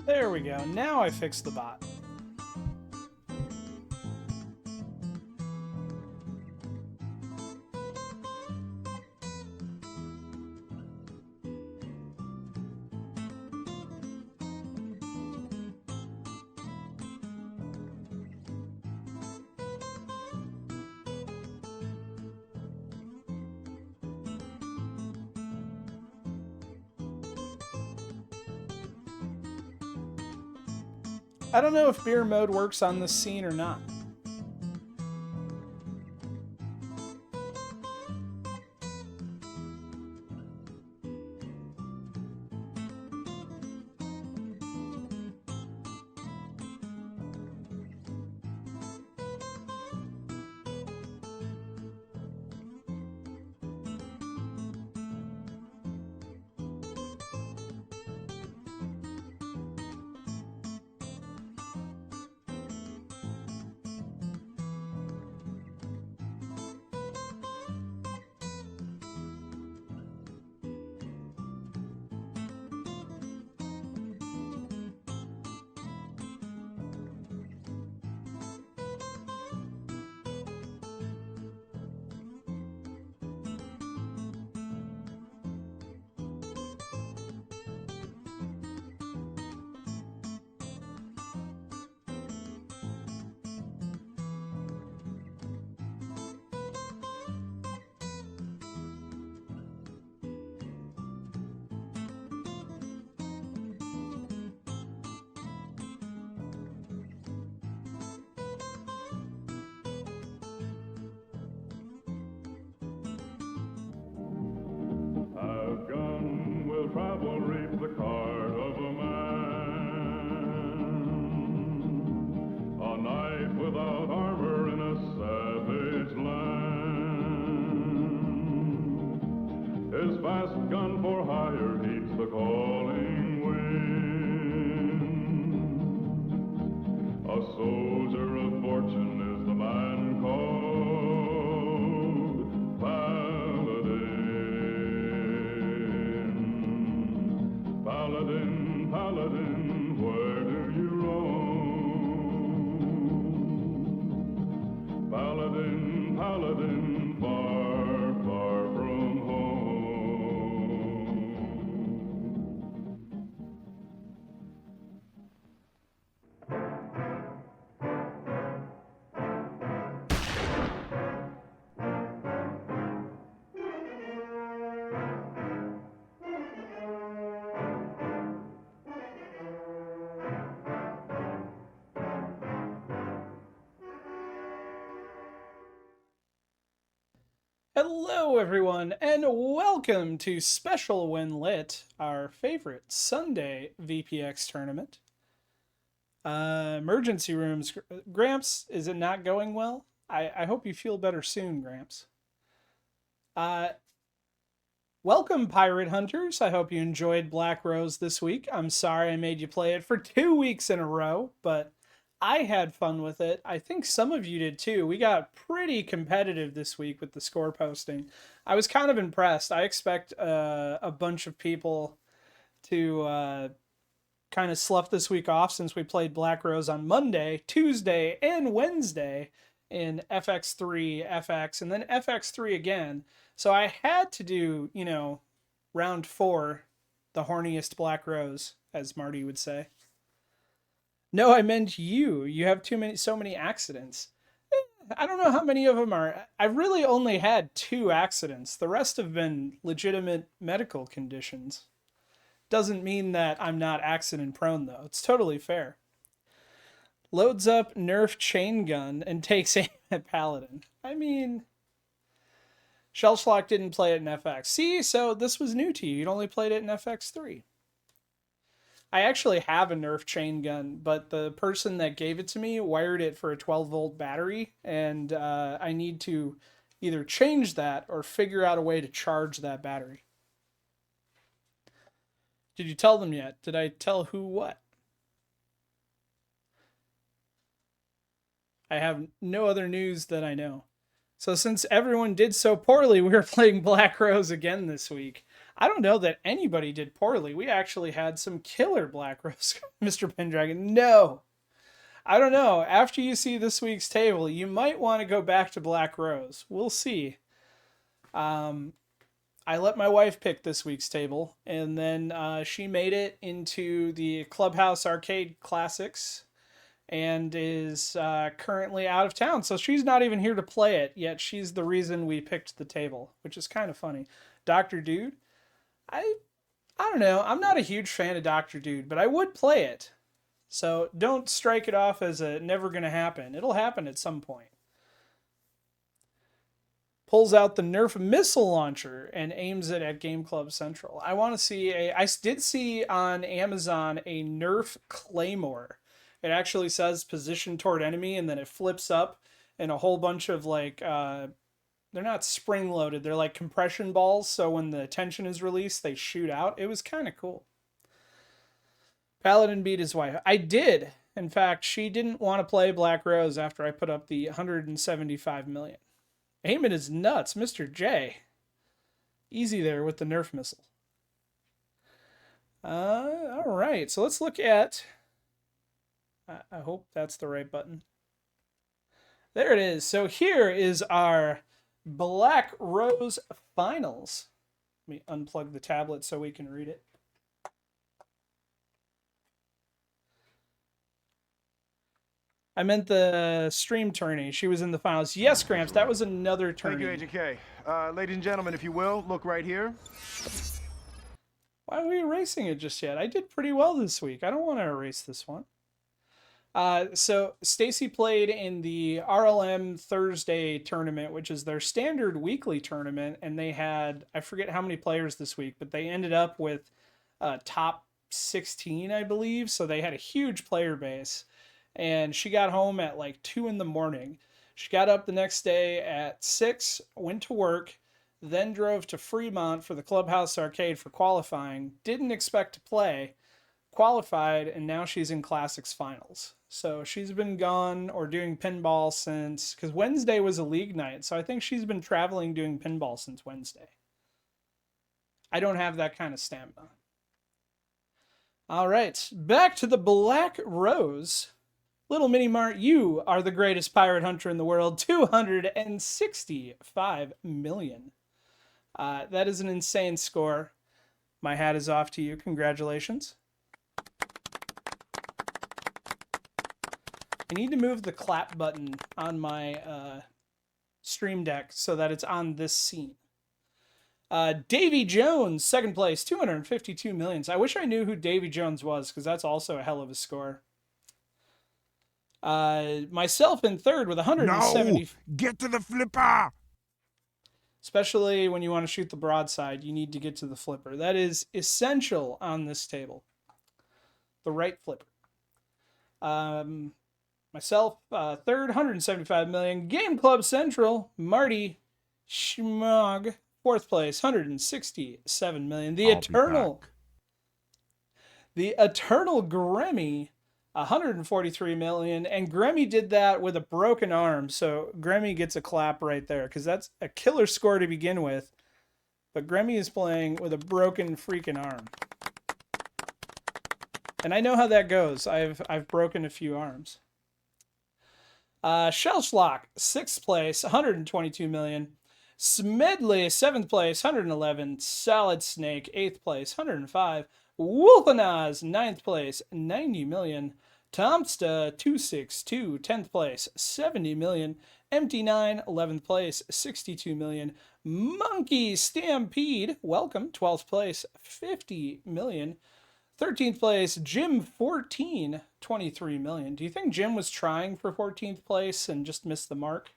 There we go. Now I fixed the bot. I don't know if beer mode works on this scene or not. Travel reap the cart of a man, a knight without armor in a savage land. His fast gun for hire heeds the calling wind. A soldier of fortune is the man called Paladin, Paladin, where do you roam? Paladin, Paladin, far, far from home. Hello, everyone, and welcome to Special When-Lit, our favorite Sunday VPX tournament. Emergency rooms. Gramps, is it not going well? I hope you feel better soon, Gramps. Welcome, Pirate Hunters. I hope you enjoyed Black Rose this week. I'm sorry I made you play it for 2 weeks in a row, but I had fun with it. I think some of you did too. We got pretty competitive this week with the score posting. I was kind of impressed. I expect a bunch of people to kind of slough this week off since we played Black Rose on Monday, Tuesday, and Wednesday in FX3, FX, and then FX3 again. So I had to do, round 4, the horniest Black Rose, as Marty would say. No, I meant you. You have so many accidents. I don't know how many of them are. I really only had 2 accidents. The rest have been legitimate medical conditions. Doesn't mean that I'm not accident prone, though. It's totally fair. Loads up Nerf chain gun and takes aim at Paladin. I mean, Shellshock didn't play it in FX. See, so this was new to you. You'd only played it in FX3. I actually have a Nerf chain gun, but the person that gave it to me wired it for a 12-volt battery, and I need to either change that or figure out a way to charge that battery. Did you tell them yet? Did I tell who what? I have no other news that I know. So since everyone did so poorly, we were playing Black Rose again this week. I don't know that anybody did poorly. We actually had some killer Black Rose. Mr. Pendragon, no. I don't know. After you see this week's table, you might want to go back to Black Rose. We'll see. I let my wife pick this week's table, and then she made it into the Clubhouse Arcade Classics and is currently out of town. So she's not even here to play it, yet she's the reason we picked the table, which is kind of funny. Dr. Dude, I don't know. I'm not a huge fan of Dr. Dude, but I would play it. So don't strike it off as a never gonna happen. It'll happen at some point. Pulls out the Nerf missile launcher and aims it at Game Club Central. I want to see I did see on Amazon a Nerf Claymore. It actually says position toward enemy, and then it flips up, and a whole bunch of like they're not spring loaded, they're like compression balls, so when the tension is released they shoot out. It was kind of cool. Paladin beat his wife. I did. In fact, she didn't want to play Black Rose after I put up the 175 million. Aiming is nuts, Mr. J. Easy there with the Nerf missile. All right, so let's look at... I hope that's the right button. There it is. So here is our Black Rose Finals. Let me unplug the tablet so we can read it. I meant the stream tourney. She was in the finals. Yes, Gramps, that was another tourney. Thank you, Agent K. Ladies and gentlemen, if you will, look right here. Why are we erasing it just yet? I did pretty well this week. I don't want to erase this one. So Stacy played in the RLM Thursday tournament, which is their standard weekly tournament, and they had, I forget how many players this week, but they ended up with top 16, I believe. So they had a huge player base. And she got home at like 2 in the morning. She got up the next day at 6, went to work, then drove to Fremont for the Clubhouse Arcade for qualifying. Didn't expect to play, qualified, and now she's in Classics Finals. So she's been gone or doing pinball since, because Wednesday was a league night, so I think she's been traveling doing pinball since Wednesday. I don't have that kind of stamina. All right, back to the Black Rose. Little Mini Mart, you are the greatest pirate hunter in the world. 265 million. That is an insane score. My hat is off to you. Congratulations. I need to move the clap button on my stream deck so that it's on this scene. Davy Jones, second place, 252 millions. I wish I knew who Davy Jones was, because that's also a hell of a score. Myself in third with 170. No! Get to the flipper! Especially when you want to shoot the broadside, you need to get to the flipper. That is essential on this table. The right flipper. Myself, third, 175 million. Game Club Central, Marty Schmog, fourth place, 167 million. The Eternal Grammy, 143 million, and Gremmy did that with a broken arm, so Gremmy gets a clap right there, because that's a killer score to begin with, but Gremmy is playing with a broken freaking arm. And I know how that goes. I've broken a few arms. Shellschlock, 6th place, 122 million. Smedley, 7th place, 111. Solid Snake, 8th place, 105. Wolfenaz, 9th place, 90 million. Tomsta 262, 10th place, 70 million. Empty 9, 11th place, 62 million. Monkey Stampede, welcome, 12th place, 50 million. 13th place, Jim 14, 23 million. Do you think Jim was trying for 14th place and just missed the mark?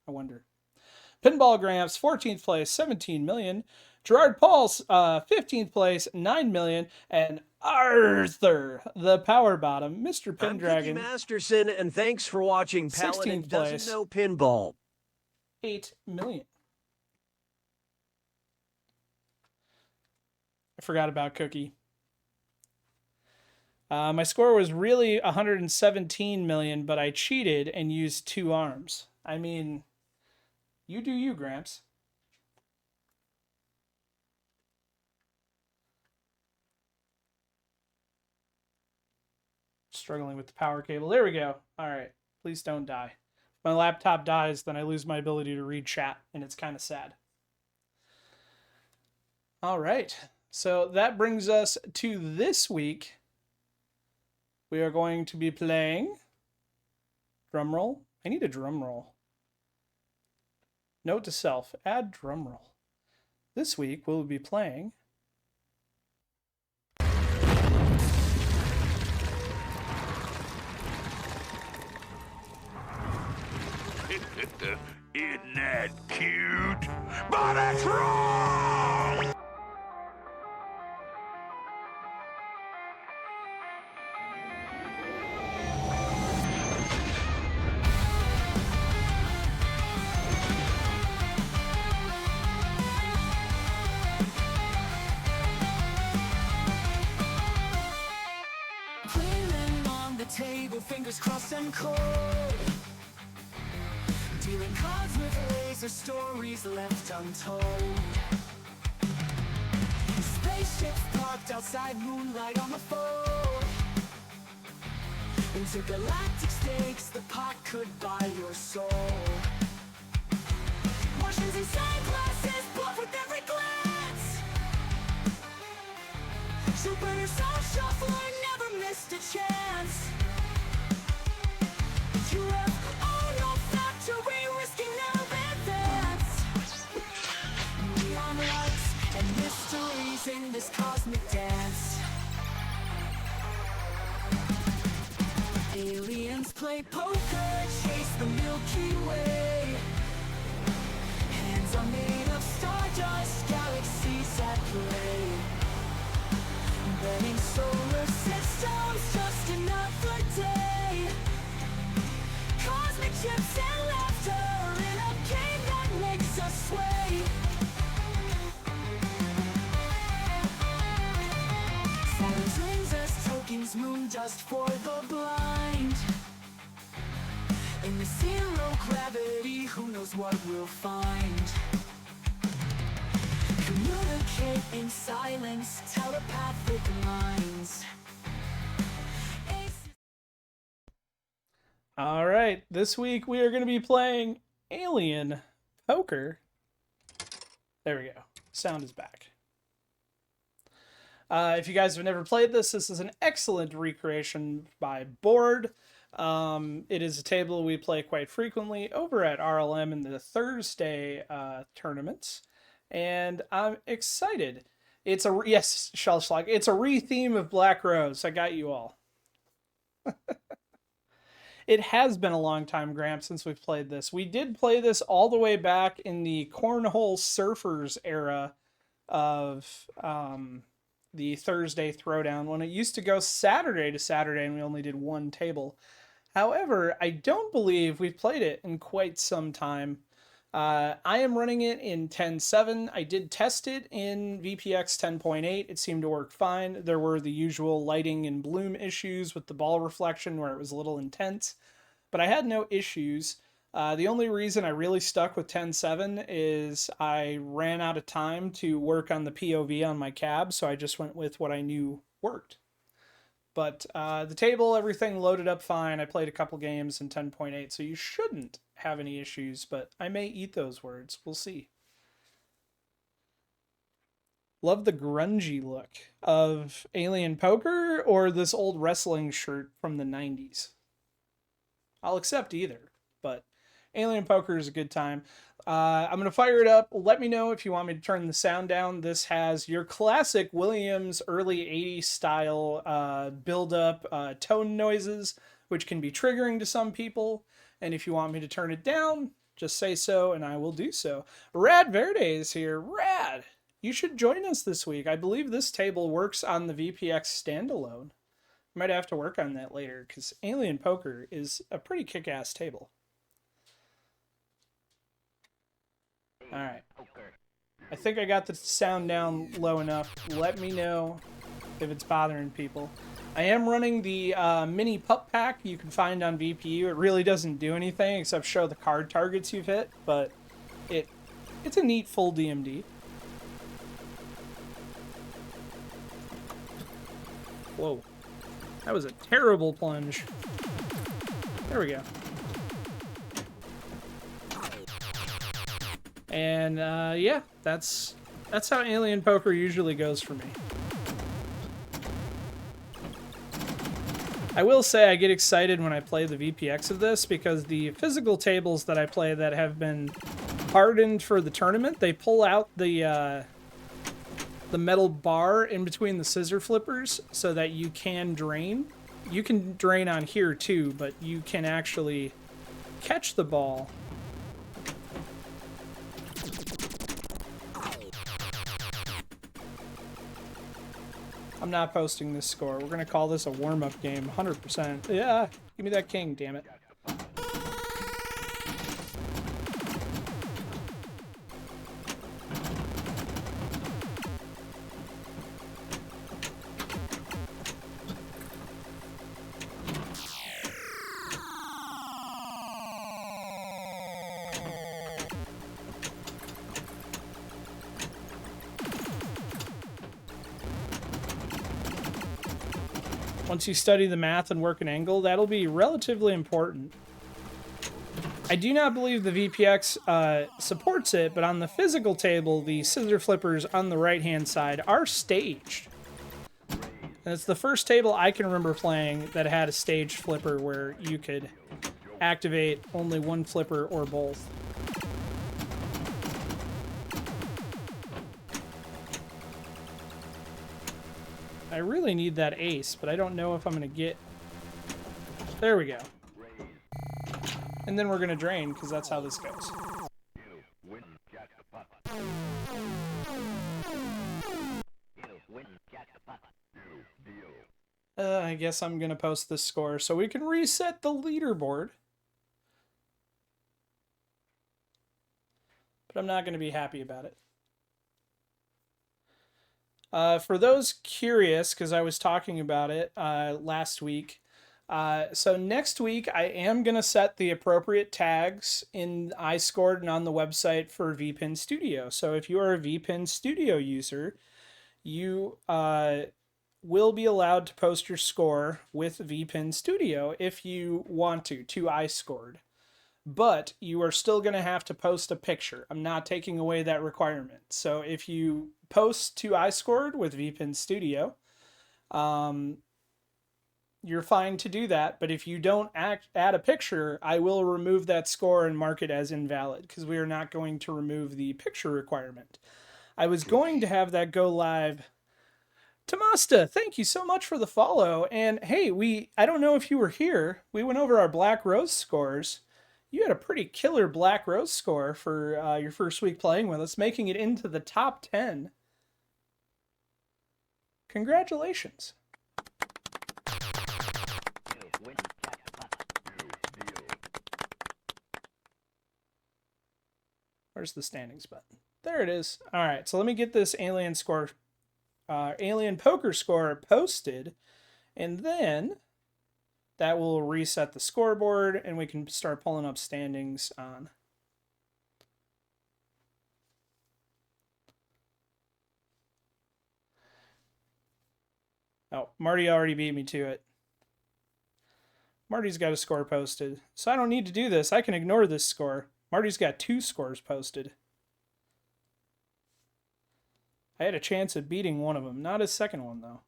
I wonder. Pinball Gramps, 14th place, 17 million. Gerard Paul's 15th place, 9 million. And Arthur, the power bottom, Mr. Pendragon. I'm Masterson, and thanks for watching. Paladin doesn't know pinball. 8 million. I forgot about Cookie. My score was really 117 million, but I cheated and used 2 arms. I mean, you do you, Gramps. Struggling with the power cable. There we go. All right. Please don't die. If my laptop dies, then I lose my ability to read chat, and it's kind of sad. All right. So that brings us to this week. We are going to be playing... Drum roll? I need a drum roll. Note to self, add drum roll. This week we'll be playing... Isn't that cute? But it's wrong! Playing on the table, fingers crossed and cold. Dealing cards with laser stories left untold. Spaceships parked outside, moonlight on the fold. Intergalactic stakes, the pot could buy your soul. Martians inside glasses, bluff with every glance. Jupiter soft shuffler, never missed a chance. UFO, no factory, risking no advance. Neon lights and mysteries in this cosmic dance. Aliens play poker, chase the Milky Way. Hands are made of stardust, galaxies at play. Betting solar systems, just another day. Cosmic chips and laughter in a game that makes us sway. Saturn's rings as tokens, moon dust for the blind. In the zero gravity, who knows what we'll find. Communicate in silence, telepathic lines. All right, this week we are going to be playing Alien Poker. There we go. Sound is back. If you guys have never played this, this is an excellent recreation by board. It is a table we play quite frequently over at RLM in the Thursday tournaments, and I'm excited. It's a yes, Shellschlag. It's a re-theme of Black Rose. I got you all. It has been a long time, Gramps, since we've played this. We did play this all the way back in the Cornhole Surfers era of the Thursday Throwdown, when it used to go Saturday to Saturday and we only did one table. However, I don't believe we've played it in quite some time. I am running it in 10.7. I did test it in VPX 10.8. It seemed to work fine. There were the usual lighting and bloom issues with the ball reflection where it was a little intense, but I had no issues. The only reason I really stuck with 10.7 is I ran out of time to work on the POV on my cab, so I just went with what I knew worked. But the table, everything loaded up fine. I played a couple games in 10.8, so you shouldn't have any issues, but I may eat those words. We'll see. Love the grungy look of Alien Poker or this old wrestling shirt from the 90s. I'll accept either, but Alien Poker is a good time. I'm going to fire it up. Let me know if you want me to turn the sound down. This has your classic Williams early 80s style build-up tone noises, which can be triggering to some people. And if you want me to turn it down, just say so and I will do so. Rad Verde is here. Rad! You should join us this week. I believe this table works on the VPX standalone. Might have to work on that later because Alien Poker is a pretty kick-ass table. All right. I think I got the sound down low enough. Let me know if it's bothering people. I am running the mini pup pack you can find on VPU. It really doesn't do anything except show the card targets you've hit, but it's a neat full DMD. Whoa. That was a terrible plunge. There we go. And yeah, that's how alien poker usually goes for me. I will say I get excited when I play the VPX of this because the physical tables that I play that have been hardened for the tournament, they pull out the metal bar in between the scissor flippers so that you can drain. You can drain on here too, but you can actually catch the ball. I'm not posting this score. We're going to call this a warm-up game, 100%. Yeah, give me that king, damn it. Once you study the math and work an angle, that'll be relatively important. I do not believe the VPX supports it, but on the physical table, the scissor flippers on the right-hand side are staged. And it's the first table I can remember playing that had a staged flipper where you could activate only one flipper or both. I really need that ace, but I don't know if I'm going to get... There we go. And then we're going to drain, because that's how this goes. I guess I'm going to post this score so we can reset the leaderboard. But I'm not going to be happy about it. For those curious, because I was talking about it last week, so next week I am going to set the appropriate tags in iScored and on the website for VPIN Studio. So if you are a VPIN Studio user, you will be allowed to post your score with VPIN Studio if you want to iScored. But you are still going to have to post a picture. I'm not taking away that requirement. So if you post to iScored with VPIN Studio, you're fine to do that. But if you don't add a picture, I will remove that score and mark it as invalid because we are not going to remove the picture requirement. I was going to have that go live. Tamasta, thank you so much for the follow. And hey, I don't know if you were here. We went over our Black Rose scores. You had a pretty killer Black Rose score for your first week playing with us, making it into the top 10. Congratulations. Where's the standings button? There it is. All right, so let me get this alien poker score posted, and then that will reset the scoreboard, and we can start pulling up standings on. Oh, Marty already beat me to it. Marty's got a score posted, so I don't need to do this. I can ignore this score. Marty's got 2 scores posted. I had a chance at beating one of them, not his second one, though.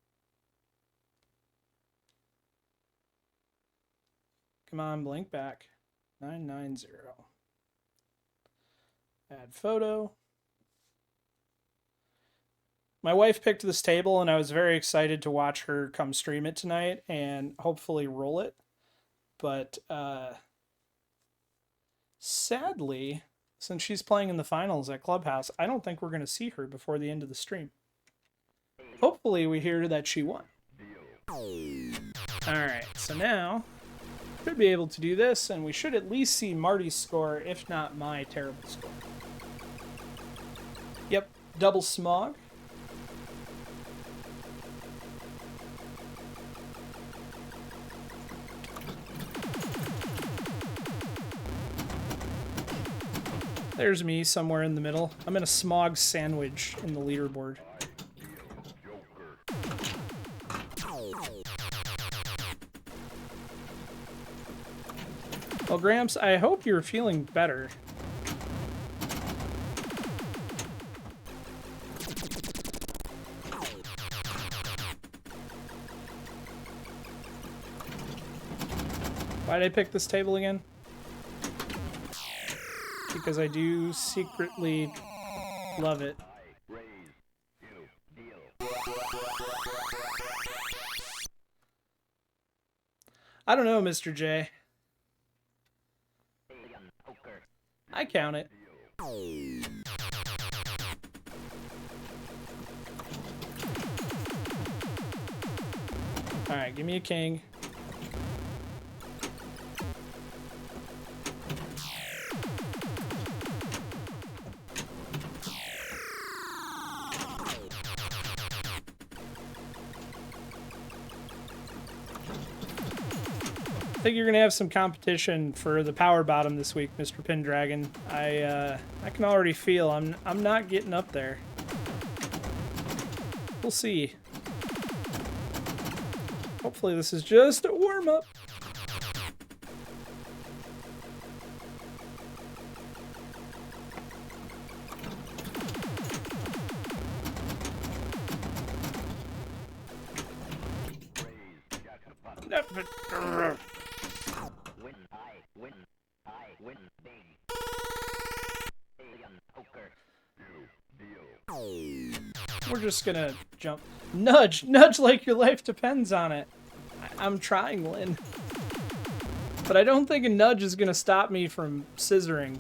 Come on, blink back. 990. Add photo. My wife picked this table, and I was very excited to watch her come stream it tonight and hopefully roll it. But sadly, since she's playing in the finals at Clubhouse, I don't think we're going to see her before the end of the stream. Hopefully we hear that she won. Alright, so now should be able to do this, and we should at least see Marty's score, if not my terrible score. Yep, double smog. There's me somewhere in the middle. I'm in a smog sandwich in the leaderboard. Well, Gramps, I hope you're feeling better. Why did I pick this table again? Because I do secretly love it. I don't know, Mr. J. I count it. Alright, give me a king. I think you're gonna have some competition for the power bottom this week, Mr. Pendragon. I can already feel I'm not getting up there. We'll see. Hopefully this is just a warm-up. We're just gonna jump. Nudge! Nudge like your life depends on it. I'm trying, Lynn. But I don't think a nudge is gonna stop me from scissoring.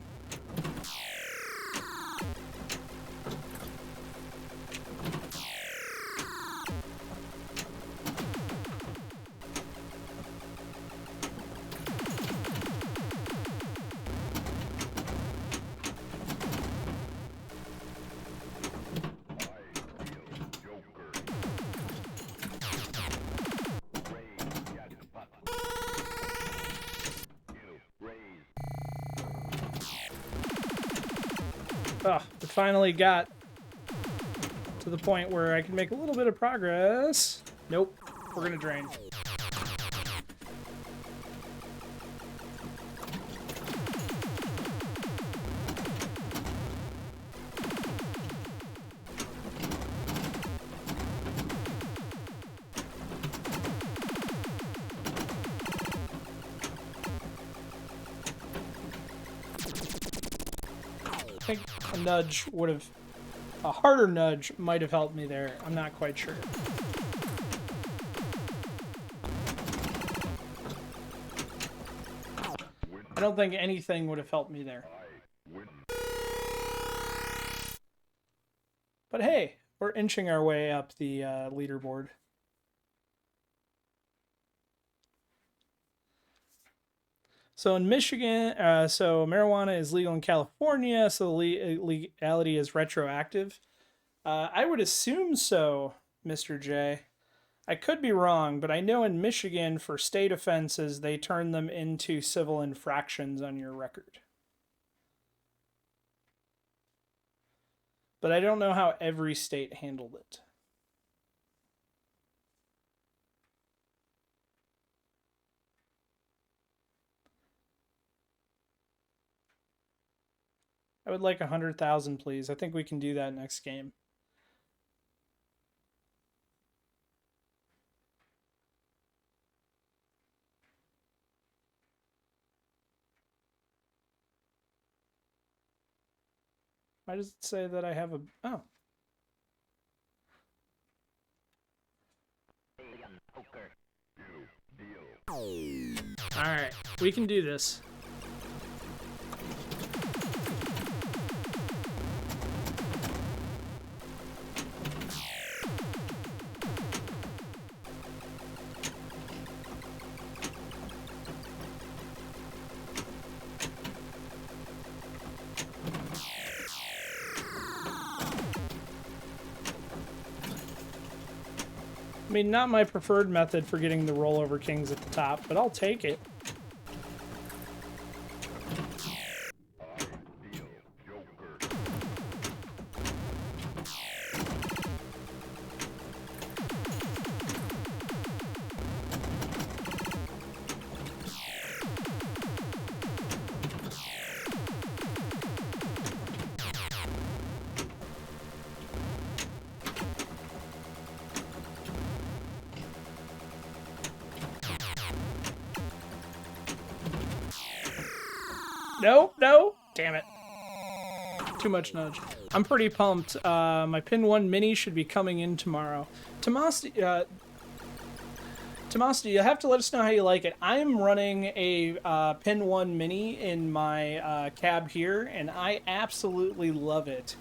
Oh, we finally got to the point where I can make a little bit of progress. Nope, we're gonna drain. I think a nudge would have, a harder nudge might have helped me there. I'm not quite sure. I don't think anything would have helped me there. But hey, we're inching our way up the leaderboard. So in Michigan, so marijuana is legal in California, so the legality is retroactive. I would assume so, Mr. J. I could be wrong, but I know in Michigan, for state offenses, they turn them into civil infractions on your record. But I don't know how every state handled it. I would like 100,000, please. I think we can do that next game. Why does it say that I have a... Oh. Alright, we can do this. I mean, not my preferred method for getting the rollover kings at the top, but I'll take it. No, no. Damn it. Too much nudge. I'm pretty pumped. My Pin 1 Mini should be coming in tomorrow. Tomas, you have to let us know how you like it. I am running a Pin 1 Mini in my cab here, and I absolutely love it.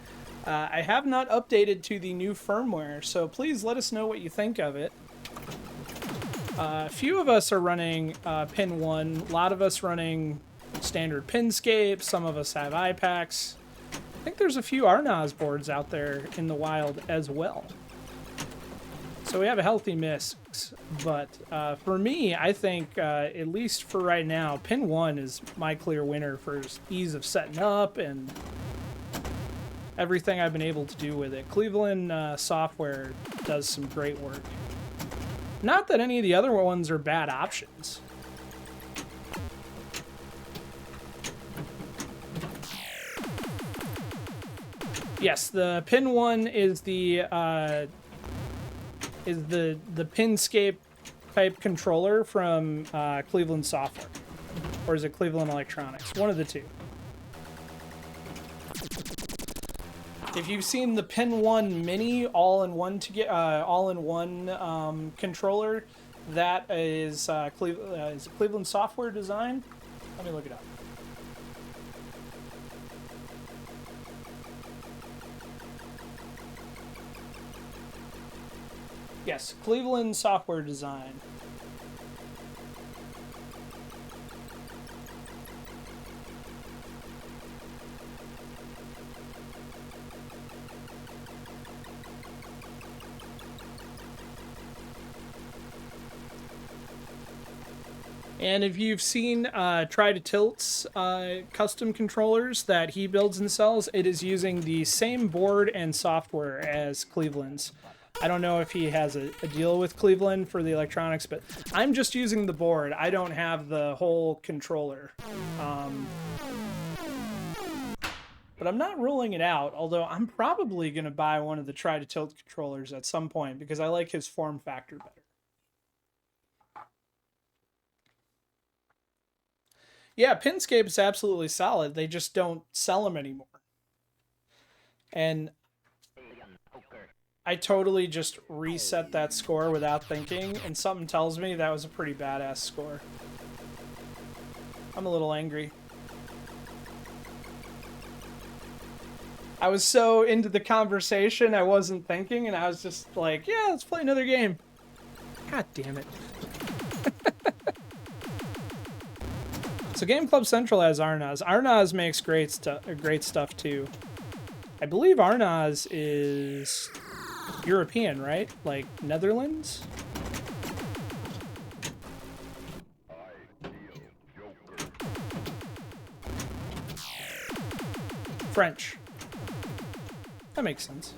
I have not updated to the new firmware, so please let us know what you think of it. A few of us are running Pin 1, a lot of us running standard Pinscape, some of us have iPacks. I think there's a few Arnaz boards out there in the wild as well. So we have a healthy mix, but for me, I think, at least for right now, Pin 1 is my clear winner for ease of setting up and everything I've been able to do with it. Cleveland software does some great work. Not that any of the other ones are bad options. Yes, the Pin 1 is the Pinscape type controller from Cleveland Software, or is it Cleveland Electronics? One of the two. If you've seen the Pin 1 Mini all-in-one controller, that is Cleveland Software design. Let me look it up. Yes, Cleveland Software Design. And if you've seen Try to Tilt's custom controllers that he builds and sells, it is using the same board and software as Cleveland's. I don't know if he has a deal with Cleveland for the electronics, but I'm just using the board. I don't have the whole controller. But I'm not ruling it out, although I'm probably going to buy one of the Try to Tilt controllers at some point because I like his form factor better. Yeah, Pinscape is absolutely solid. They just don't sell them anymore. And I totally just reset that score without thinking, and something tells me that was a pretty badass score. I'm a little angry. I was so into the conversation, I wasn't thinking, and I was just like, yeah, let's play another game. God damn it. So Game Club Central has Arnaz. Arnaz makes great stuff too. I believe Arnaz is European, right? Like Netherlands? French. That makes sense.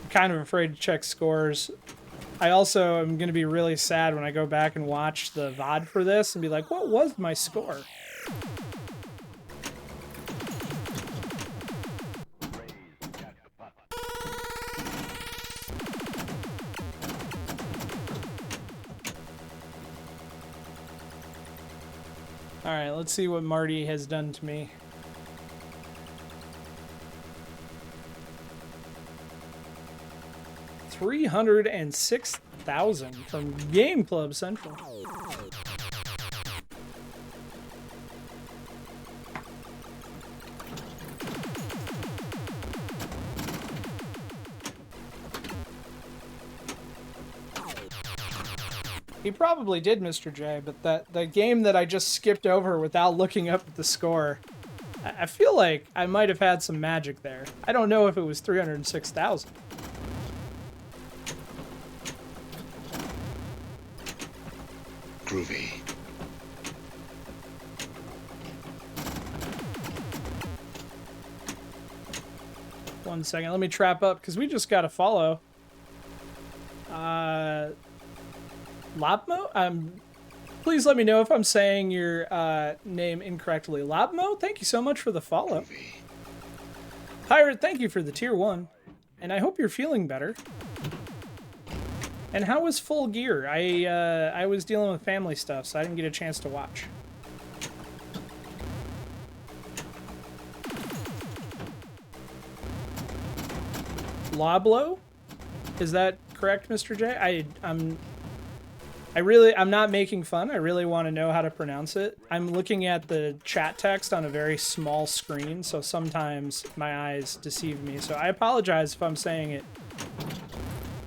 I'm kind of afraid to check scores. I also am going to be really sad when I go back and watch the VOD for this and be like, what was my score? Alright, let's see what Marty has done to me. $306,000 from Game Club Central. He probably did, Mr. J, but the game that I just skipped over without looking up at the score, I feel like I might have had some magic there. I don't know if it was 306,000. Groovy. One second, let me trap up because we just got a follow. Labmo? Please let me know if I'm saying your name incorrectly. Labmo, thank you so much for the follow. Pirate, thank you for the tier 1. And I hope you're feeling better. And how was Full Gear? I was dealing with family stuff, so I didn't get a chance to watch. Loblo? Is that correct, Mr. J? I'm not making fun. I really want to know how to pronounce it. I'm looking at the chat text on a very small screen, so sometimes my eyes deceive me. So I apologize if I'm saying it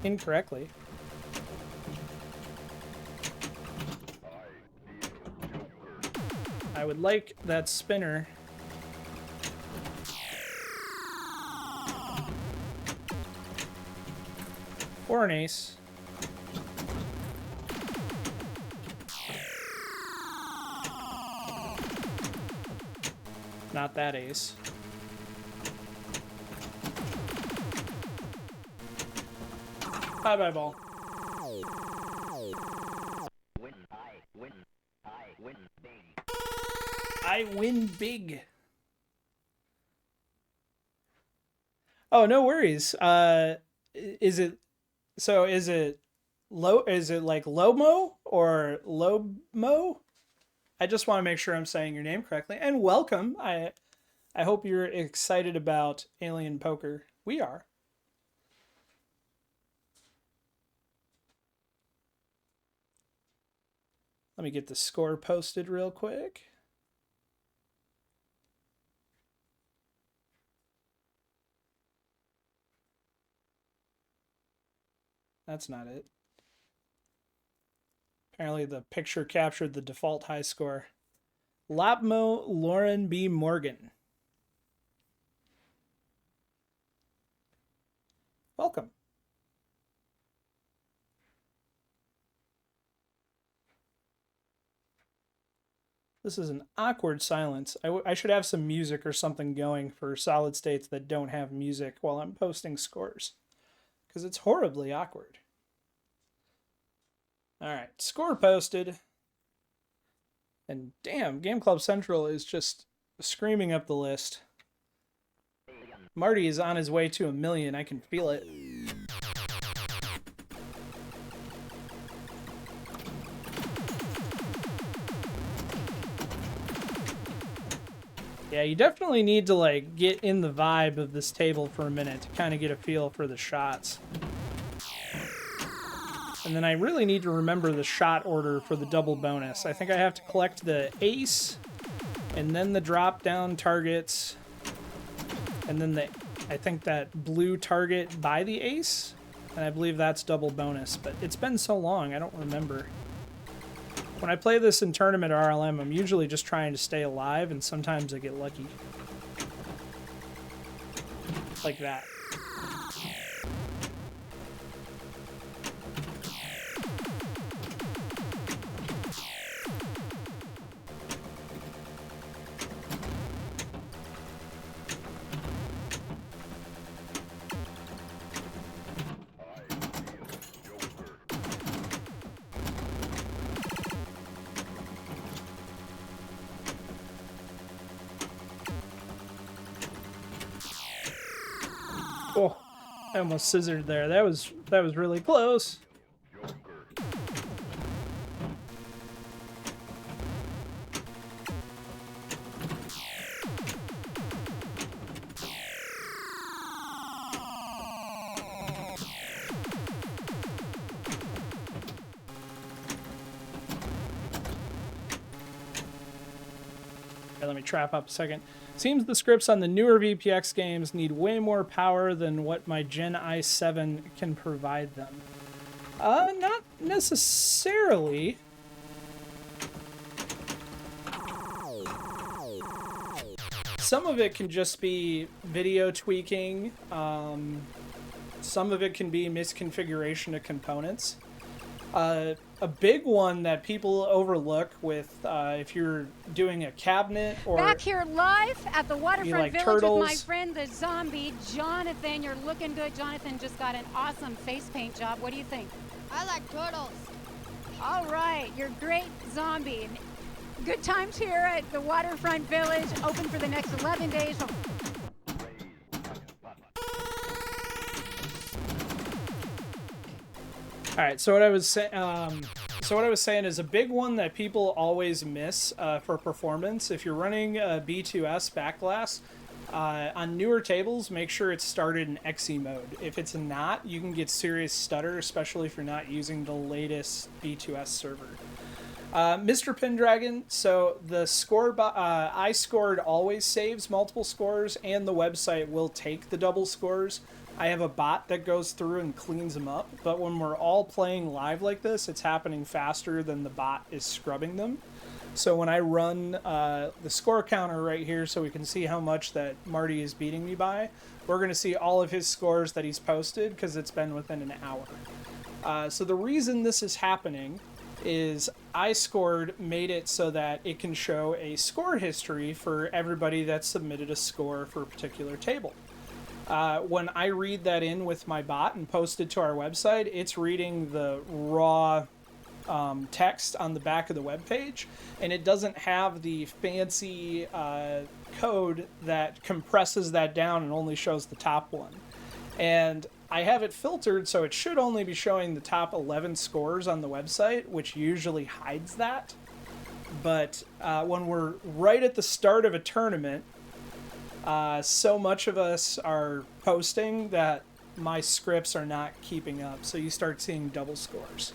incorrectly. I would like that spinner. Or an ace. Not that ace. Bye-bye, ball. I win big. Oh, no worries. Is it like Lomo or Lomo? I just want to make sure I'm saying your name correctly. And welcome. I hope you're excited about Alien Poker. We are. Let me get the score posted real quick. That's not it. Apparently the picture captured the default high score. Lapmo Lauren B. Morgan. Welcome. This is an awkward silence. I should have some music or something going for solid states that don't have music while I'm posting scores, because it's horribly awkward. All right, score posted. And damn, Game Club Central is just screaming up the list. Marty is on his way to 1 million. I can feel it. Yeah, you definitely need to like get in the vibe of this table for a minute to kind of get a feel for the shots. And then I really need to remember the shot order for the double bonus. I think I have to collect the ace, and then the drop down targets, and then I think that blue target by the ace, and I believe that's double bonus. But it's been so long, I don't remember. When I play this in tournament RLM, I'm usually just trying to stay alive, and sometimes I get lucky. Like that. Oh, I almost scissored there. That was really close. Okay, let me trap up a second. Seems the scripts on the newer VPX games need way more power than what my Gen i7 can provide them. Not necessarily. Some of it can just be video tweaking. Some of it can be misconfiguration of components. A big one that people overlook with if you're doing a cabinet or back here live at the waterfront like village turtles. with my friend the zombie Jonathan. You're looking good. Jonathan just got an awesome face paint job. What do you think? I like turtles. All right, you're great, zombie. Good times here at the waterfront village, open for the next 11 days. All right, so what I was saying is a big one that people always miss for performance. If you're running B2S backglass on newer tables, make sure it's started in XE mode. If it's not, you can get serious stutter, especially if you're not using the latest B2S server. Mr. Pendragon, so the score, I scored always saves multiple scores, and the website will take the double scores. I have a bot that goes through and cleans them up, but when we're all playing live like this, it's happening faster than the bot is scrubbing them. So when I run the score counter right here so we can see how much that Marty is beating me by, we're going to see all of his scores that he's posted because it's been within an hour. So the reason this is happening is iScored made it so that it can show a score history for everybody that submitted a score for a particular table. When I read that in with my bot and post it to our website, it's reading the raw text on the back of the web page, and it doesn't have the fancy code that compresses that down and only shows the top one. And I have it filtered so it should only be showing the top 11 scores on the website, which usually hides that. But when we're right at the start of a tournament, so much of us are posting that my scripts are not keeping up, so you start seeing double scores.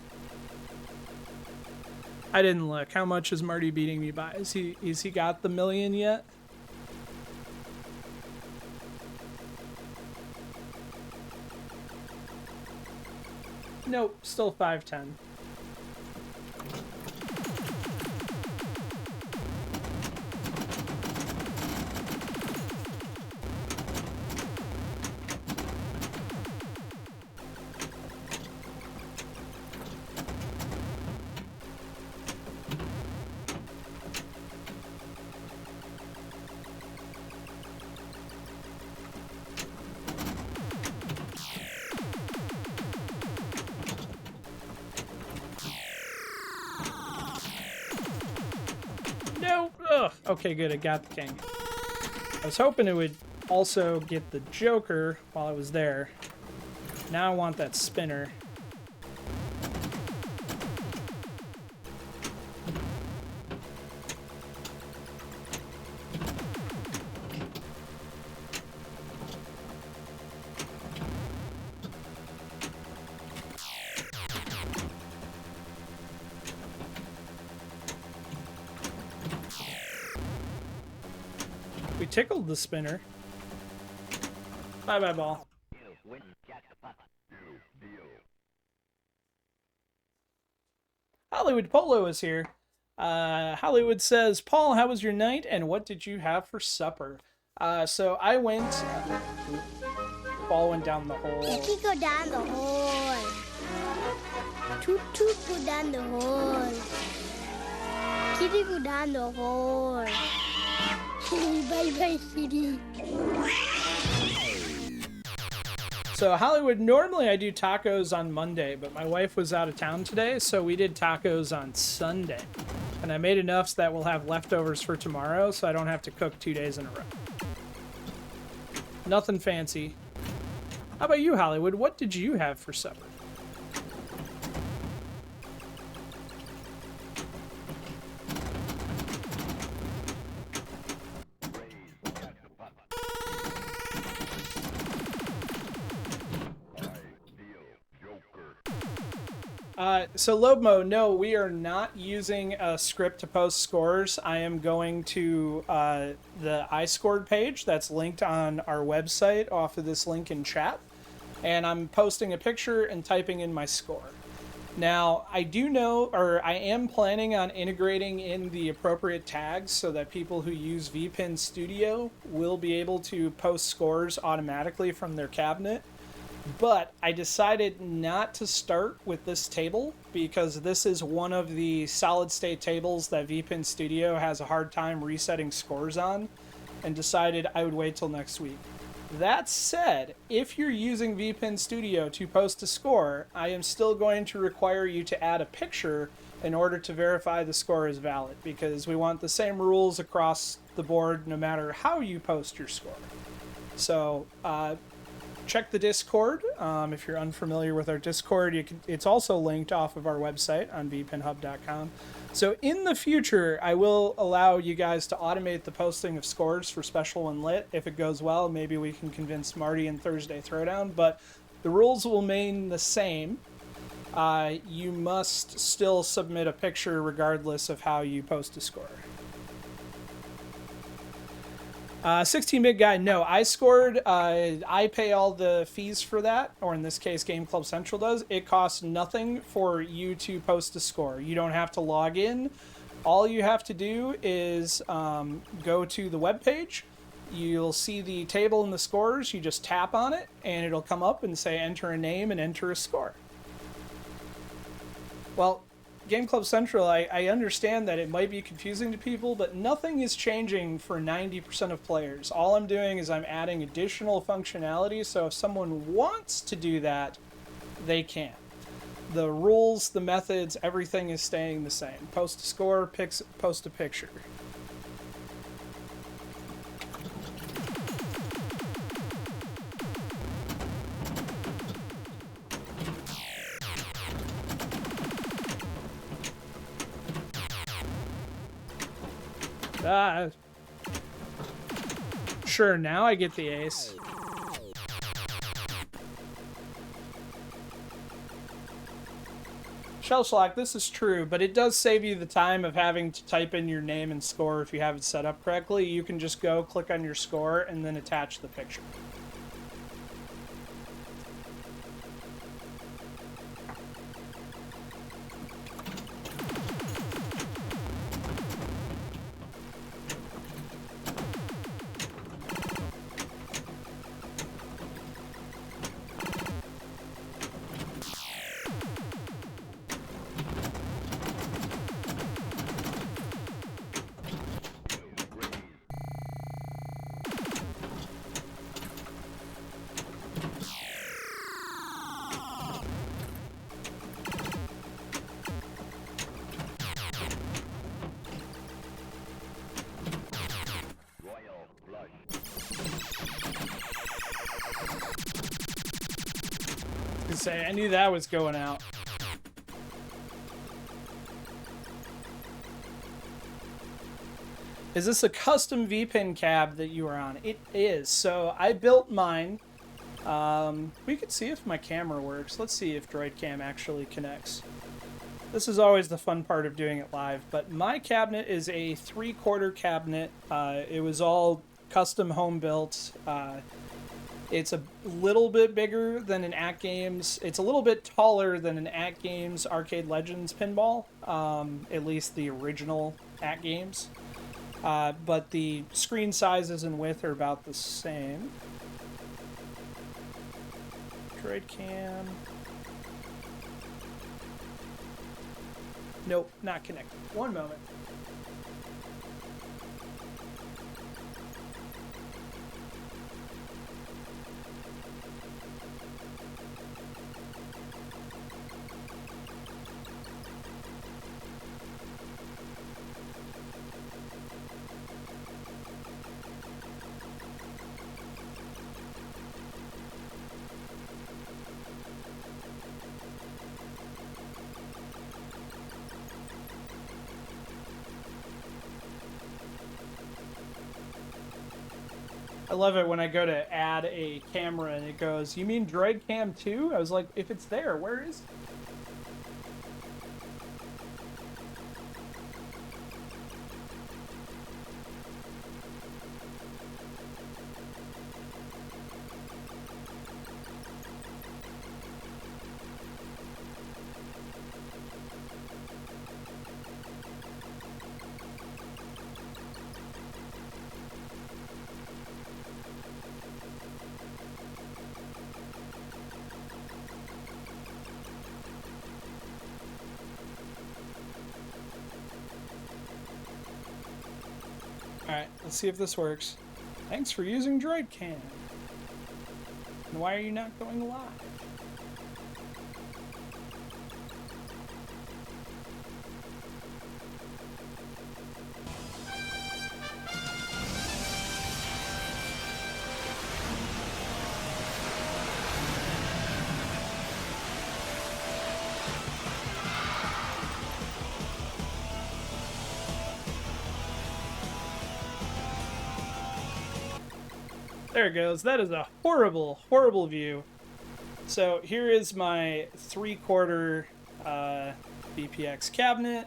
I didn't look. How much is Marty beating me by? Is he got the million yet? Nope, still 510. No! Ugh. Okay, good. I got the king. I was hoping it would also get the joker while I was there. Now I want that spinner. We tickled the spinner. Bye-bye, ball. Hollywood Polo is here. Hollywood says, Paul, how was your night and what did you have for supper? So I went... ball went down the hole. Kitty go down the hole. Toot toot go down the hole. Kitty go down the hole. Bye bye, kitty. So Hollywood, normally I do tacos on Monday, but my wife was out of town today, so we did tacos on Sunday. And I made enough so that we'll have leftovers for tomorrow, so I don't have to cook 2 days in a row. Nothing fancy. How about you, Hollywood? What did you have for supper? So Lobmo, no, we are not using a script to post scores. I am going to the iScored page that's linked on our website off of this link in chat, and I'm posting a picture and typing in my score. Now, I do know, or I am planning on integrating in the appropriate tags so that people who use VPIN Studio will be able to post scores automatically from their cabinet. But I decided not to start with this table because this is one of the solid state tables that VPIN Studio has a hard time resetting scores on, and decided I would wait till next week. That said, if you're using VPIN Studio to post a score, I am still going to require you to add a picture in order to verify the score is valid, because we want the same rules across the board no matter how you post your score. So, check the Discord. If you're unfamiliar with our Discord, it's also linked off of our website on VPINHUB.com. So in the future, I will allow you guys to automate the posting of scores for Special When-Lit. If it goes well, maybe we can convince Marty and Thursday Throwdown, but the rules will remain the same. You must still submit a picture regardless of how you post a score. 16-bit guy, no, I scored. I pay all the fees for that, or in this case, Game Club Central does. It costs nothing for you to post a score. You don't have to log in. All you have to do is go to the webpage. You'll see the table and the scores. You just tap on it, and it'll come up and say enter a name and enter a score. Well, Game Club Central, I understand that it might be confusing to people, but nothing is changing for 90% of players. All I'm doing is I'm adding additional functionality, so if someone wants to do that, they can. The rules, the methods, everything is staying the same. Post a score, post a picture. Sure, now I get the ace. Shellshock, this is true, but it does save you the time of having to type in your name and score if you have it set up correctly. You can just go click on your score and then attach the picture. I knew that was going out. Is this a custom VPIN cab that you are on? It is. So I built mine. We could see if my camera works. Let's see if Droid Cam actually connects. This is always the fun part of doing it live, but my cabinet is a 3/4 cabinet. It was all custom home built. It's a little bit bigger than an At Games. It's a little bit taller than an At Games Arcade Legends pinball, at least the original At Games. But the screen sizes and width are about the same. Droid Cam. Nope, not connected. One moment. I love it when I go to add a camera and it goes, "You mean Droid Cam 2?" I was like, if it's there, where is it? Alright, let's see if this works. Thanks for using Droid Cam. And why are you not going live? There it goes. That is a horrible, horrible view. So here is my 3/4 VPX cabinet.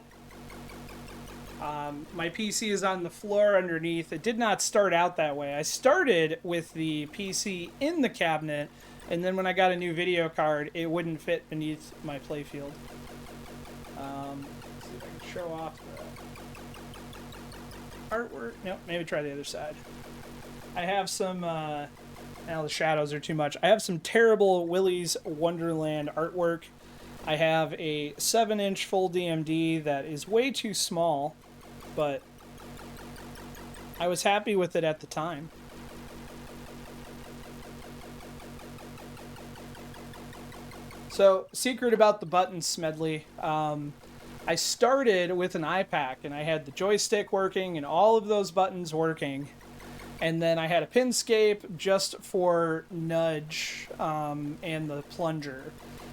My PC is on the floor underneath. It did not start out that way. I started with the PC in the cabinet, and then when I got a new video card, it wouldn't fit beneath my playfield. Let's see if I can show off the artwork. Nope, maybe try the other side. I have some, now the shadows are too much. I have some terrible Willy's Wonderland artwork. I have a 7-inch full DMD that is way too small, but I was happy with it at the time. So, secret about the buttons, Smedley. I started with an iPack, and I had the joystick working and all of those buttons working. And then I had a Pinscape just for nudge and the plunger.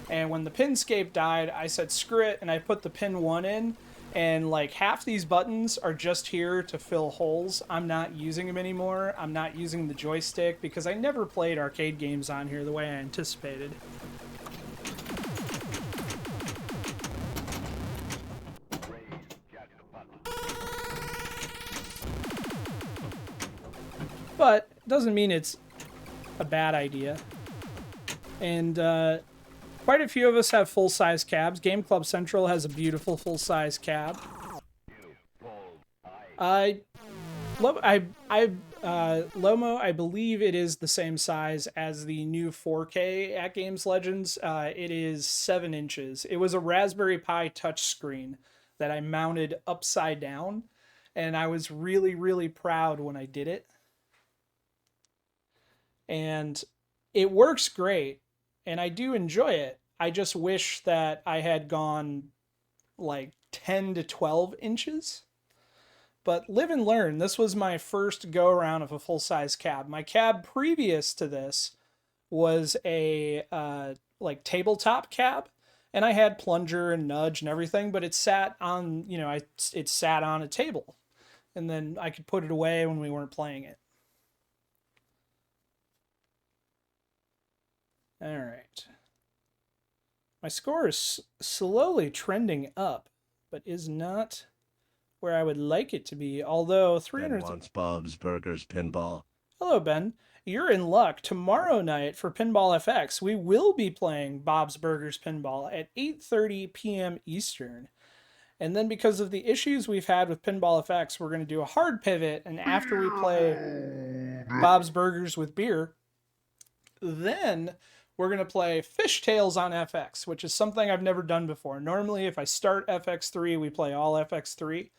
And when the Pinscape died, I said screw it, and I put the Pin 1 in. And like half these buttons are just here to fill holes. I'm not using them anymore. I'm not using the joystick because I never played arcade games on here the way I anticipated. But it doesn't mean it's a bad idea. And quite a few of us have full-size cabs. Game Club Central has a beautiful full-size cab. Lomo, I believe it is the same size as the new 4K at Games Legends. It is 7 inches. It was a Raspberry Pi touchscreen that I mounted upside down, and I was really, really proud when I did it. And it works great, and I do enjoy it. I just wish that I had gone like 10 to 12 inches. But live and learn. This was my first go-around of a full-size cab. My cab previous to this was a like tabletop cab, and I had plunger and nudge and everything, but it sat on, you know, it sat on a table, and then I could put it away when we weren't playing it. All right. My score is slowly trending up, but is not where I would like it to be, although 300... Ben wants Bob's Burgers Pinball. Hello, Ben. You're in luck. Tomorrow night for Pinball FX, we will be playing Bob's Burgers Pinball at 8:30 p.m. Eastern. And then because of the issues we've had with Pinball FX, we're going to do a hard pivot, and after we play Bob's Burgers with beer, then we're going to play Fishtails on FX, which is something I've never done before. Normally, if I start FX3, we play all FX3.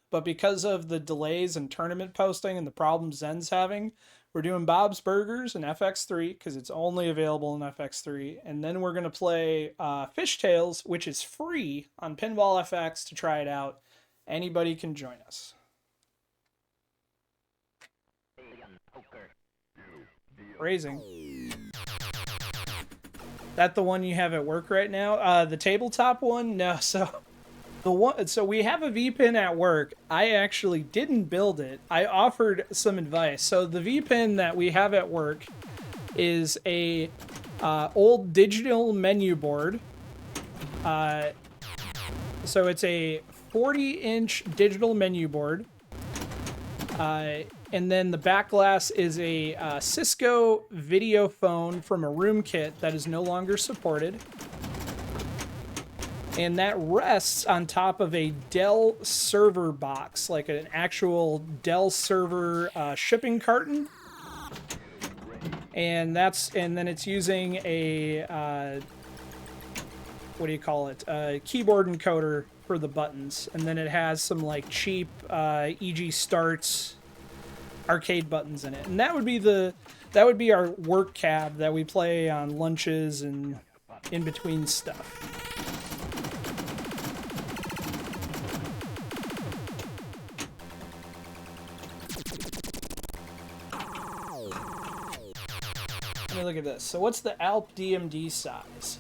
But because of the delays in tournament posting and the problems Zen's having, we're doing Bob's Burgers in FX3 because it's only available in FX3. And then we're going to play Fishtails, which is free on Pinball FX to try it out. Anybody can join us. Raising. That the one you have at work right now? The tabletop one? No, so we have a VPIN at work. I actually didn't build it. I offered some advice. So the VPIN that we have at work is a old digital menu board. So it's a 40-inch digital menu board. And then the back glass is a Cisco video phone from a room kit that is no longer supported. And that rests on top of a Dell server box, like an actual Dell server shipping carton. And then it's using a, what do you call it? A keyboard encoder for the buttons. And then it has some like cheap EG Starts arcade buttons in it. And that would be our work cab that we play on lunches and in between stuff. Let me look at this. So what's the Alp DMD size?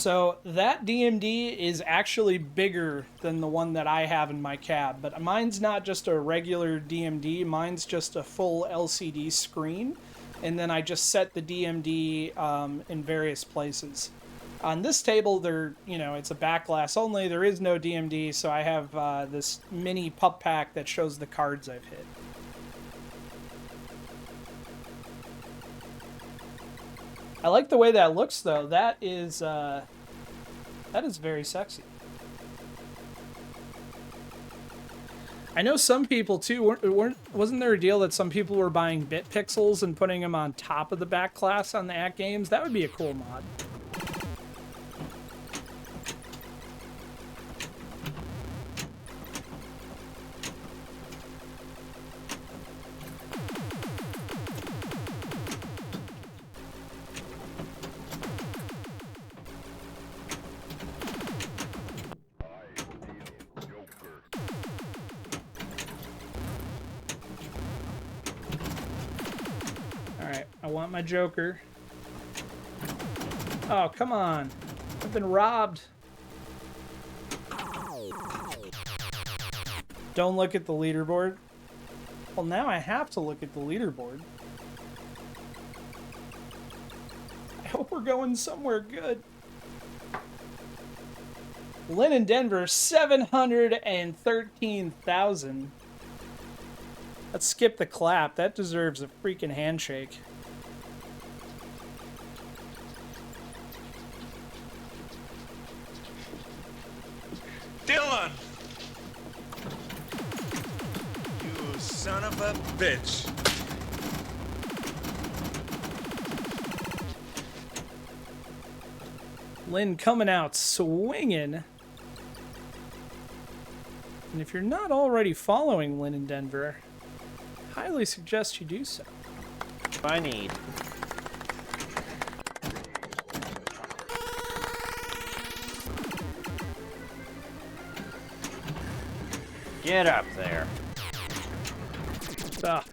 So that DMD is actually bigger than the one that I have in my cab, but mine's not just a regular DMD, mine's just a full LCD screen, and then I just set the DMD in various places. On this table, it's a back glass only, there is no DMD, so I have this mini pup pack that shows the cards I've hit. I like the way that looks, though. That is very sexy. I know some people too wasn't there a deal that some people were buying bit pixels and putting them on top of the back glass on the At Games? That would be a cool mod. I want my Joker. Oh, come on. I've been robbed. Don't look at the leaderboard. Well, now I have to look at the leaderboard. I hope we're going somewhere good. Lynn in Denver, 713,000. Let's skip the clap. That deserves a freaking handshake. Dylan! You son of a bitch. Lynn coming out swinging. And if you're not already following Lynn in Denver, I highly suggest you do so. I need. Get up there. Ah.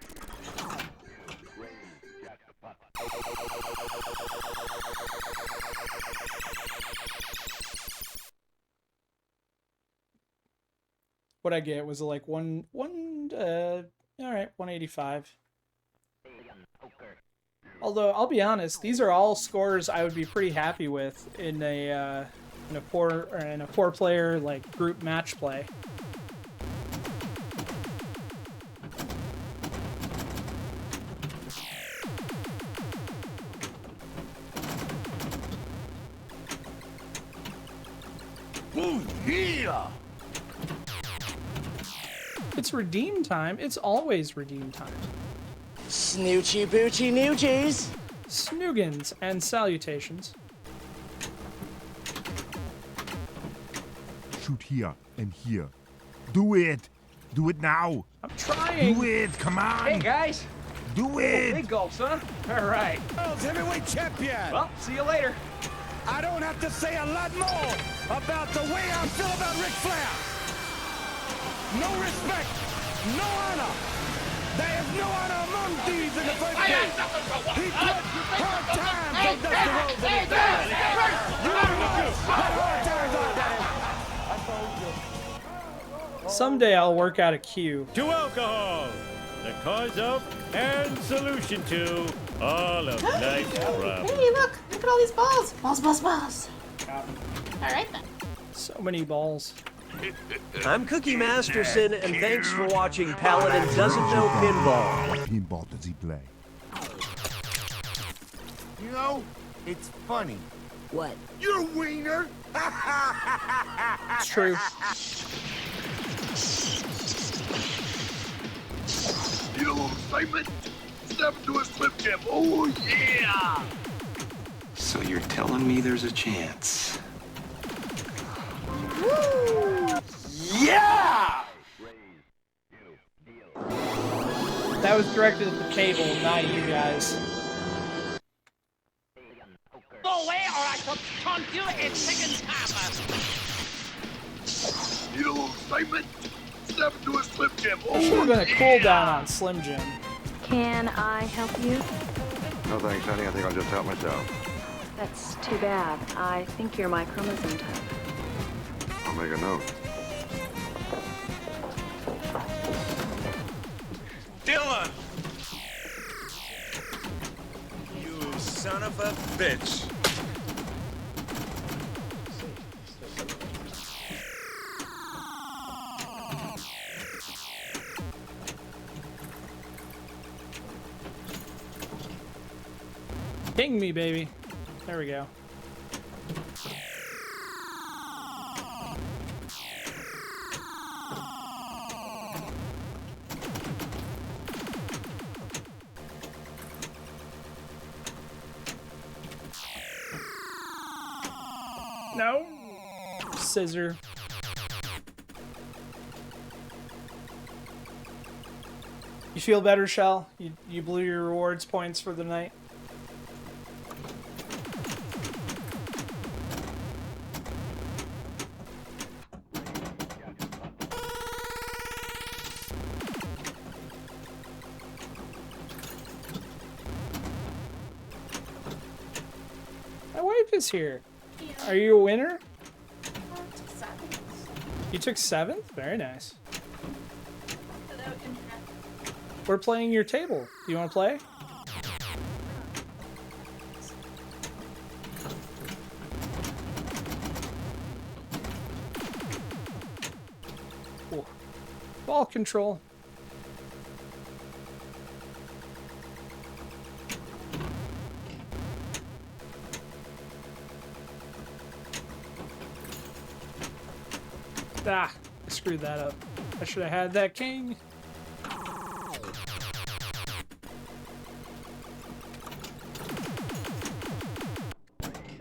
What I get was like all right, 185. Although I'll be honest, these are all scores I would be pretty happy with in a four player like group match play. Ooh, yeah! It's redeem time. It's always redeem time. Snoochie boochie noochies. Snoogans and salutations. Shoot here and here. Do it. Do it now. I'm trying. Do it. Come on. Hey, guys. Do it. Big gulps, huh? All right. World Heavyweight Champion. Well, see you later. I don't have to say a lot more about the way I feel about Ric Flair. No respect, no honor. There is no honor among thieves in the first place. He put hard times on Dusty Rhodes and his family. You don't know what hard times are, Daddy. Someday I'll work out a cue. To alcohol, the cause of and solution to all of life's problems. Hey, look at all these balls. Balls, balls, balls. All right, then. So many balls. I'm Cookie Masterson, and thanks for watching Paladin Doesn't Know Pinball. What pinball does he play? You know, it's funny. What? You're a wiener! It's true. You little excitement? Step into a Slim Jim. Oh, yeah! So you're telling me there's a chance? Woo! Yeah! That was directed at the table, not you guys. Go away or I shall taunt you in second time. You little excitement? Step into a Slim Jim. There should have been a cooldown on Slim Jim. Can I help you? No thanks, honey. I think I'll just help myself. That's too bad. I think you're my chromosome type. I'll make a note. Dylan! You son of a bitch. Ping me, baby. There we go. No. Scissor. You feel better, Shell? You blew your rewards points for the night? My wife is here. Are you a winner? You took 7th? Very nice. We're playing your table. Do you want to play? Cool. Ball control. Ah, I screwed that up. I should have had that king.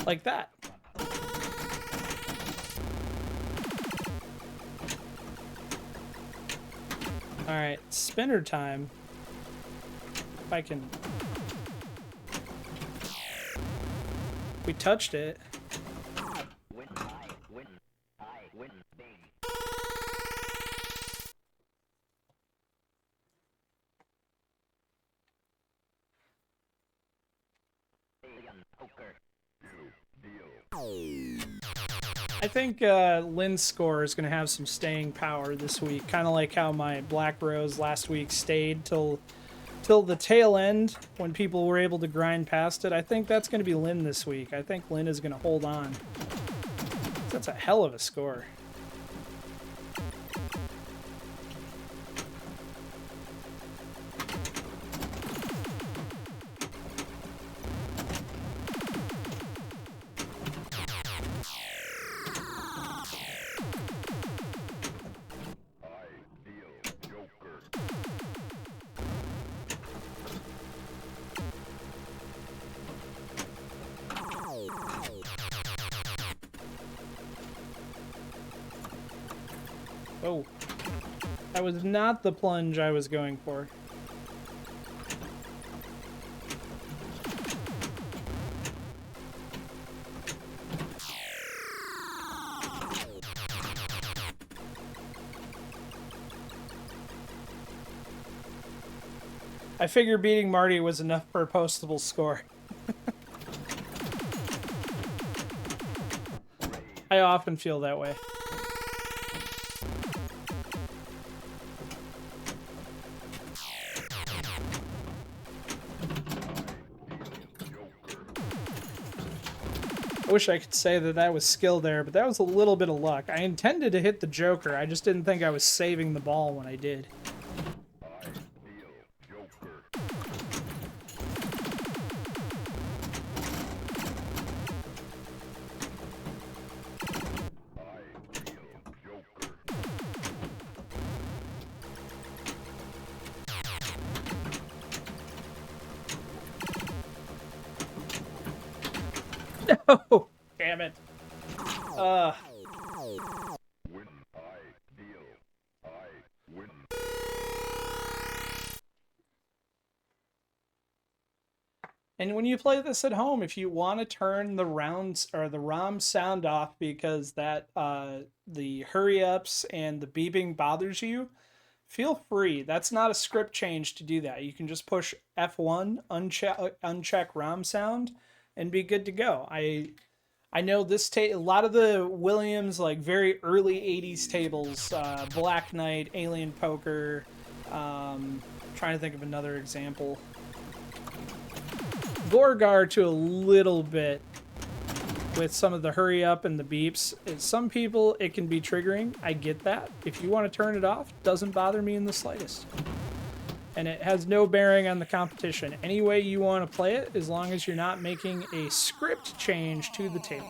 Like that. Alright, spinner time. If I can... We touched it. I think Lynn's score is going to have some staying power this week, kind of like how my Black Rose last week stayed till the tail end when people were able to grind past it. I think that's going to be Lynn this week. I think Lynn is going to hold on. That's a hell of a score. Oh, that was not the plunge I was going for. I figured beating Marty was enough for a postable score. I often feel that way. I wish I could say that that was skill there, but that was a little bit of luck. I intended to hit the Joker, I just didn't think I was saving the ball when I did. No! Damn it. And when you play this at home, if you want to turn the rounds or the ROM sound off because that the hurry ups and the beeping bothers you, feel free. That's not a script change to do that. You can just push F1, uncheck ROM sound, and be good to go. I know this a lot of the Williams, like very early 80s tables, Black Knight, Alien Poker, trying to think of another example. Gorgar to a little bit with some of the hurry up and the beeps. Some people, it can be triggering. I get that. If you want to turn it off, doesn't bother me in the slightest. And it has no bearing on the competition. Any way you want to play it, as long as you're not making a script change to the table.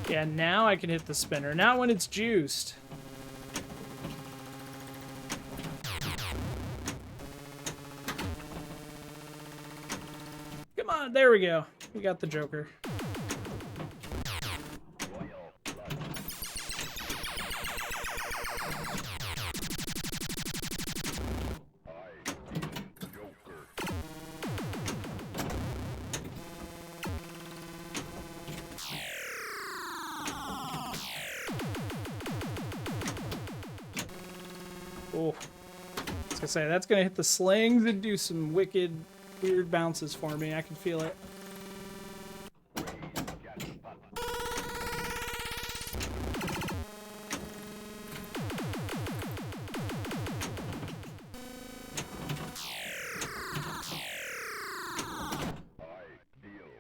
Yeah, now I can hit the spinner. Not when it's juiced. Come on, there we go. We got the Joker. Oh, I was gonna say, that's gonna hit the slings and do some wicked, weird bounces for me. I can feel it.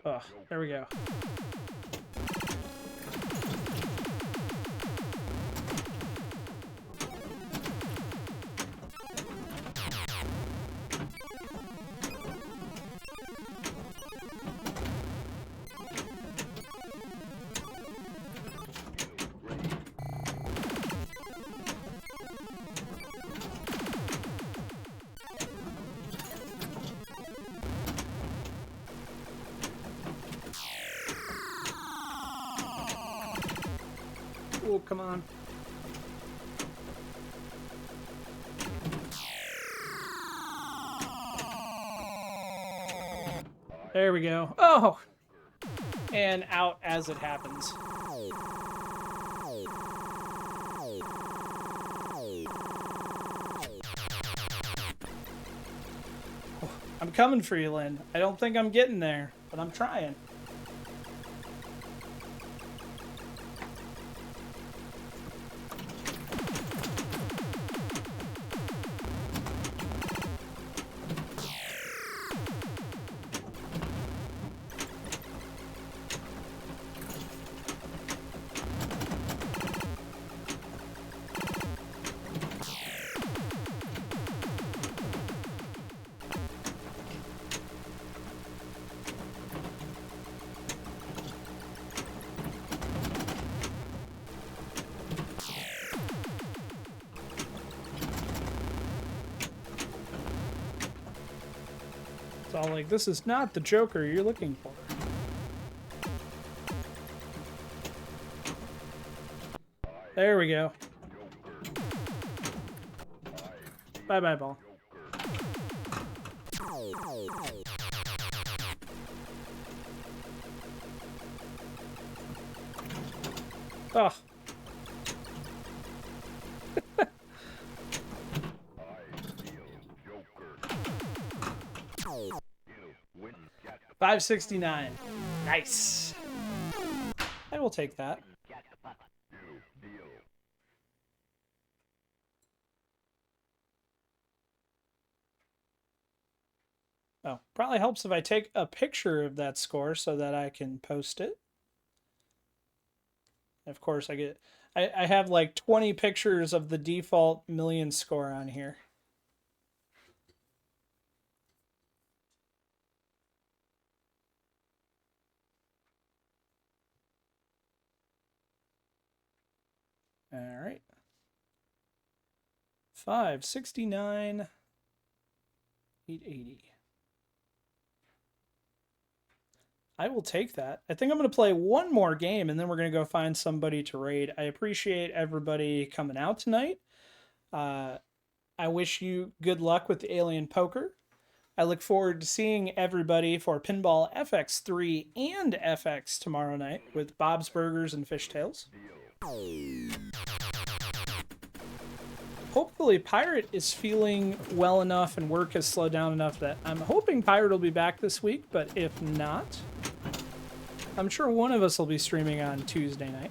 Oh, there we go. Oh, come on. There we go. Oh! And out as it happens. I'm coming for you, Lynn. I don't think I'm getting there, but I'm trying. It's all like, this is not the Joker you're looking for. There we go. Bye-bye, ball. Oh. $569. Nice. I will take that. Oh, probably helps if I take a picture of that score so that I can post it. Of course, I get I have like 20 pictures of the default million score on here. All right. 569, 880. I will take that. I think I'm going to play one more game, and then we're going to go find somebody to raid. I appreciate everybody coming out tonight. I wish you good luck with the Alien Poker. I look forward to seeing everybody for Pinball FX3 and FX tomorrow night with Bob's Burgers and Fishtails. Hopefully Pirate is feeling well enough and work has slowed down enough that I'm hoping Pirate will be back this week, but if not, I'm sure one of us will be streaming on Tuesday night.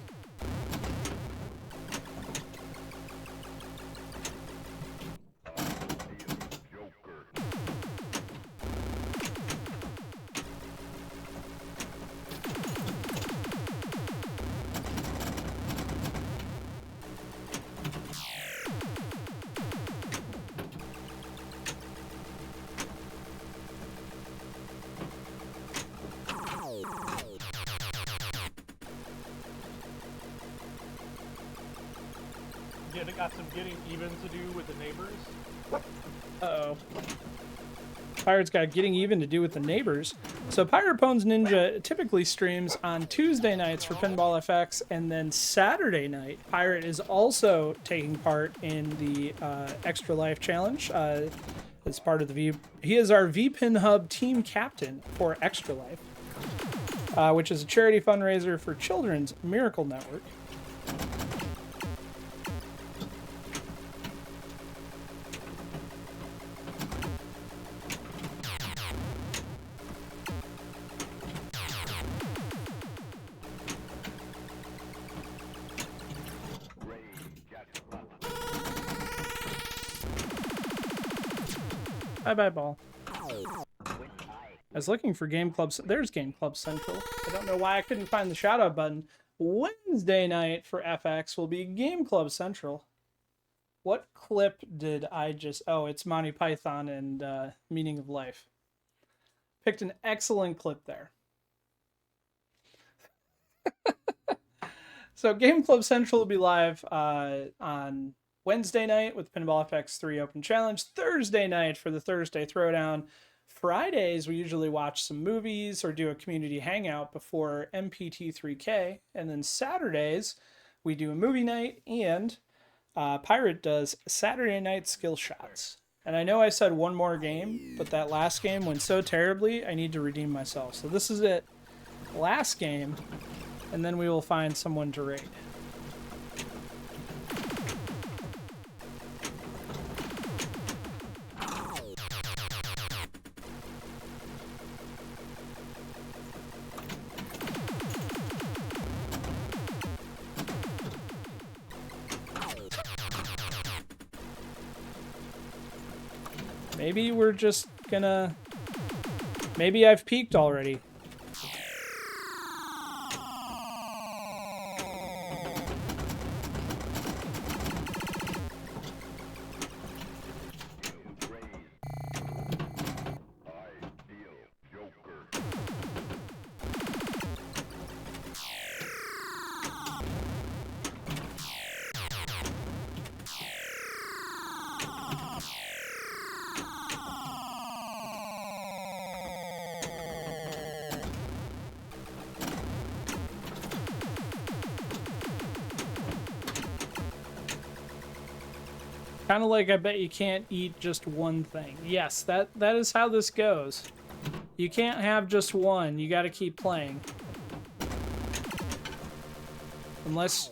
Got some getting even to do with the neighbors. Uh-oh. Pirate's got getting even to do with the neighbors. So Pirate Pones Ninja typically streams on Tuesday nights for Pinball FX, and then Saturday night, Pirate is also taking part in the Extra Life Challenge. As part of the he is our VPINHUB team captain for Extra Life, which is a charity fundraiser for Children's Miracle Network. Bye-bye, ball. I was looking for Game Club. There's Game Club Central. I don't know why I couldn't find the shout-out button. Wednesday night for FX will be Game Club Central. What clip did I just... Oh, it's Monty Python and Meaning of Life. Picked an excellent clip there. So Game Club Central will be live on Wednesday night with Pinball FX3 Open Challenge. Thursday night for the Thursday Throwdown. Fridays, we usually watch some movies or do a community hangout before MPT3K. And then Saturdays, we do a movie night, and Pirate does Saturday night skill shots. And I know I said one more game, but that last game went so terribly, I need to redeem myself. So this is it. Last game, and then we will find someone to raid. Maybe we're just gonna... Maybe I've peaked already. Kind of like I bet you can't eat just one thing. Yes, that is how this goes. You can't have just one. You got to keep playing. Unless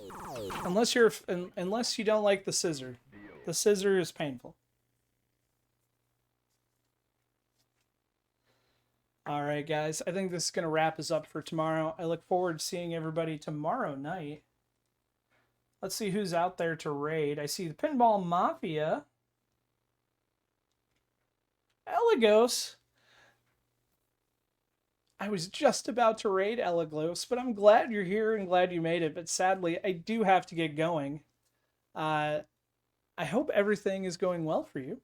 you don't like the scissor. The scissor is painful. All right, guys. I think this is going to wrap us up for tomorrow. I look forward to seeing everybody tomorrow night. Let's see who's out there to raid. I see the Pinball Mafia. Eligos. I was just about to raid Elaglos, but I'm glad you're here and glad you made it. But sadly, I do have to get going. I hope everything is going well for you.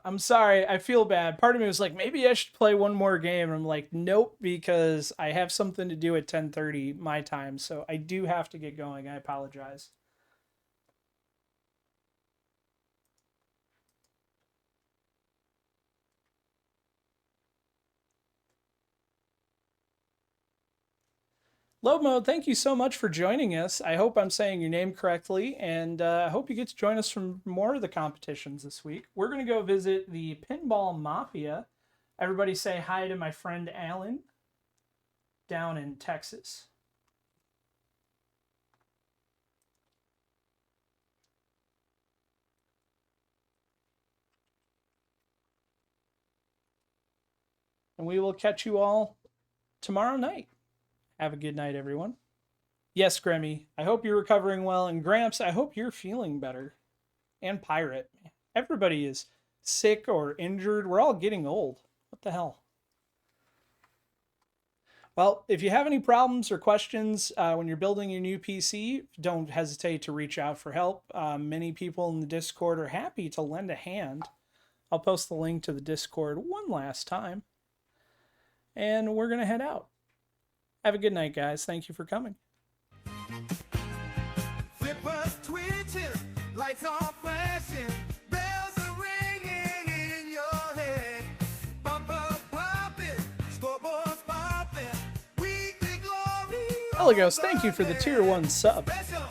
I'm sorry, I feel bad. Part of me was like, maybe I should play one more game. And I'm like, nope, because I have something to do at 10:30 my time. So I do have to get going. I apologize. Low Mode, thank you so much for joining us. I hope I'm saying your name correctly, and I hope you get to join us from more of the competitions this week. We're going to go visit the Pinball Mafia. Everybody say hi to my friend Alan down in Texas. And we will catch you all tomorrow night. Have a good night, everyone. Yes, Grammy, I hope you're recovering well. And Gramps, I hope you're feeling better. And Pirate. Everybody is sick or injured. We're all getting old. What the hell? Well, if you have any problems or questions when you're building your new PC, don't hesitate to reach out for help. Many people in the Discord are happy to lend a hand. I'll post the link to the Discord one last time. And we're going to head out. Have a good night, guys. Thank you for coming. Flippers twitching, lights are flashing, bells are ringing in your head. Bumper popping, scoreboards popping, weekly glory. Elegos, thank you for the tier 1 sub. Special